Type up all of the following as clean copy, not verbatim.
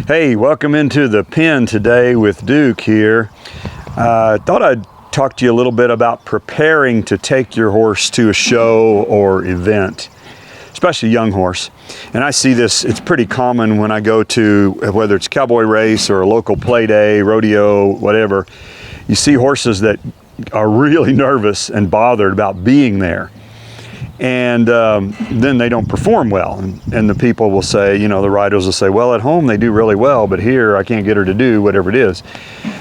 Hey, welcome into the pen today with Duke here. Thought I'd talk to you a little bit about preparing to take your horse to a show or event, especially a young horse. And I see this, it's pretty common when I go to, whether it's cowboy race or a local play day, rodeo, whatever, you see horses that are really nervous and bothered about being there. And then they don't perform well. And the people will say, you know, the riders will say, well, at home they do really well, but here I can't get her to do whatever it is.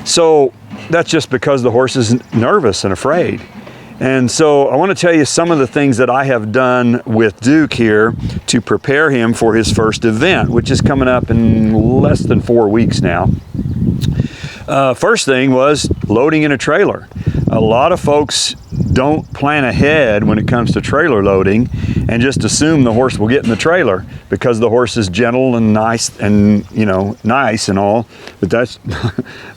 So that's just because the horse is nervous and afraid. And so I want to tell you some of the things that I have done with Duke here to prepare him for his first event, which is coming up in less than 4 weeks now. First thing was loading in a trailer. A lot of folks don't plan ahead when it comes to trailer loading and just assume the horse will get in the trailer because the horse is gentle and nice and, you know, nice and all, but that's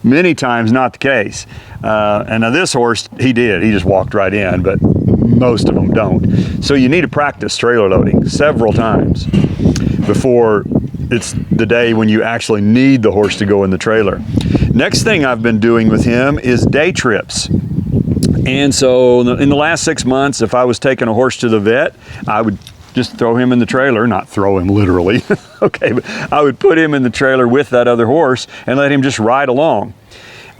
many times not the case. And now this horse, he just walked right in, but most of them don't. So you need to practice trailer loading several times before it's the day when you actually need the horse to go in the trailer. Next thing I've been doing with him is day trips. And so in the last 6 months, if I was taking a horse to the vet, I would just throw him in the trailer, not throw him literally, okay, but I would put him in the trailer with that other horse and let him just ride along.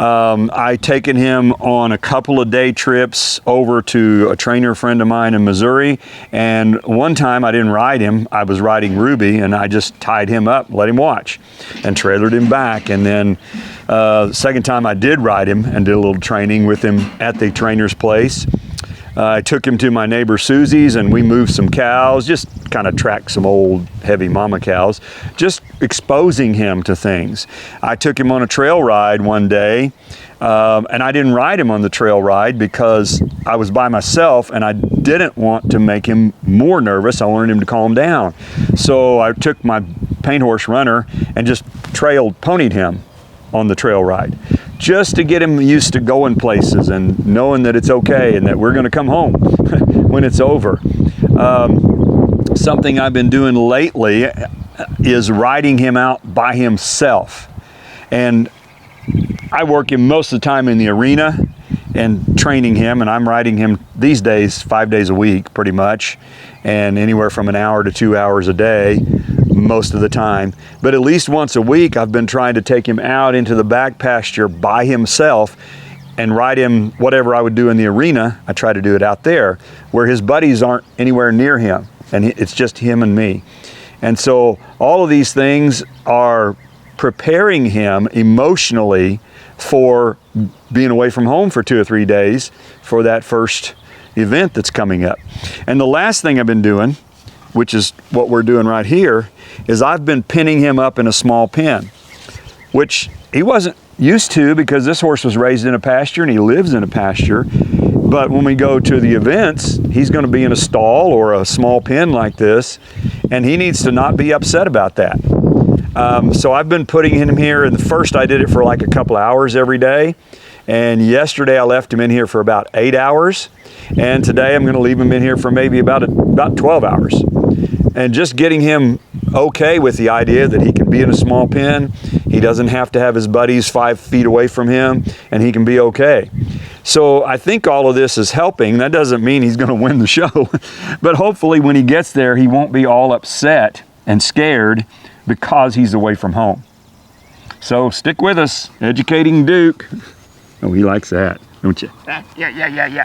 I've taken him on a couple of day trips over to a trainer friend of mine in Missouri, and one time I didn't ride him. I was riding Ruby, and I just tied him up, let him watch, and trailered him back. And then the second time I did ride him and did a little training with him at the trainer's place. I took him to my neighbor Susie's and we moved some cows, just kind of tracked some old heavy mama cows, just exposing him to things. I took him on a trail ride one day, and I didn't ride him on the trail ride because I was by myself and I didn't want to make him more nervous. I wanted him to calm down. So I took my paint horse Runner and just ponied him on the trail ride, just to get him used to going places and knowing that it's okay and that we're going to come home when it's over. Something I've been doing lately is riding him out by himself. And I work him most of the time in the arena and training him, and I'm riding him these days 5 days a week pretty much, and anywhere from an hour to 2 hours a day most of the time. But at least once a week I've been trying to take him out into the back pasture by himself and ride him whatever I would do in the arena. I try to do it out there where his buddies aren't anywhere near him, and it's just him and me. And so all of these things are preparing him emotionally for being away from home for 2 or 3 days for that first event that's coming up. And the last thing I've been doing, which is what we're doing right here, is I've been pinning him up in a small pen, which he wasn't used to because this horse was raised in a pasture and he lives in a pasture. But when we go to the events, he's going to be in a stall or a small pen like this, and he needs to not be upset about that. So I've been putting him here, and first I did it for like a couple hours every day. And yesterday I left him in here for about 8 hours. And today I'm going to leave him in here for maybe about 12 hours. And just getting him okay with the idea that he can be in a small pen, he doesn't have to have his buddies 5 feet away from him, and he can be okay. So I think all of this is helping. That doesn't mean he's going to win the show, but hopefully when he gets there, he won't be all upset and scared because he's away from home. So stick with us, educating Duke. Oh, he likes that, don't you? Yeah.